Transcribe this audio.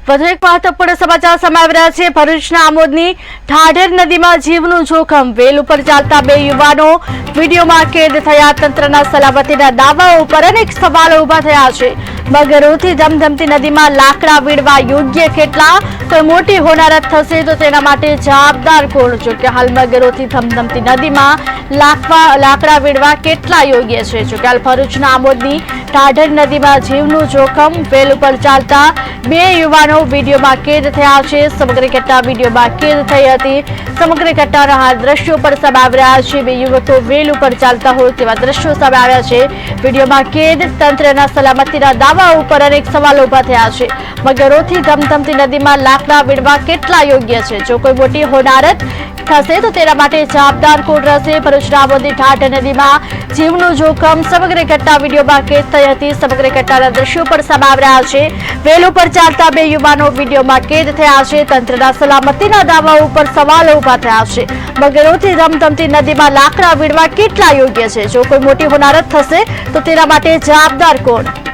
વધુ એક મહત્વપૂર્ણ સમાચાર સામે આવી રહ્યા છે। ભરૂચના આમોદની ઢાઢર નદીમાં જીવનું જોખમ, વેલ ઉપર ચાલતા બે યુવાનો વિડીયોમાં કેદ થયા। તંત્રના સલામતીના દાવાઓ ઉપર અનેક સવાલો ઉભા થયા છે। મગરોથી ધમધમતી નદીમાં લાકડા વીણવા યોગ્ય કેટલા? કોઈ મોટી હોનારત થશે તો તેના માટે જવાબદાર કોણ? જો કે હાલ મગરોથી ધમધમતી નદીમાં લાકડા વીણવા કેટલા યોગ્ય છે? જો કે હાલ ભરૂચના આમોદની ઢાઢર નદીમાં જીવનું જોખમ, વેલ ઉપર ચાલતા બે યુવાનો વિડીયોમાં કેદ થયા છે। સમગ્ર ઘટના વિડીયોમાં કેદ થઈ હતી। સમગ્ર ઘટનાના હાલ દ્રશ્યો પર સામે આવી રહ્યા છે। બે યુવકો વેલ ઉપર ચાલતા હોય તેવા દ્રશ્યો સામે આવ્યા છે। વિડીયોમાં કેદ તંત્રના સલામતીના દાવા ઉપર અનેક સવાલો ઉભા થયા છે। મગરોથી ધમધમતી નદીમાં લાકડા વીણવા કેટલા યોગ્ય છે? જો કોઈ મોટી હોનારત થશે તો તેના માટે જવાબદાર કોણ રહેશે? ભરૂચના આમોદની ઢાઢર નદીમાં જીવનું જોખમ, સમગ્ર ઘટના વિડીયોમાં કેદ થઈ હતી। સમગ્ર ઘટનાના દ્રશ્યો પર સામે આવી રહ્યા છે। વેલ ઉપર ચાલતા બે યુવાનો વિડીયોમાં કેદ થયા છે। તંત્રના સલામતીના દાવાઓ ઉપર સવાલો ઉભા થયા છે। મગરોથી ધમધમતી નદીમાં લાકડા વીણવા કેટલા યોગ્ય છે? જો કોઈ મોટી હોનારત થશે તો તેના માટે જવાબદાર કોણ?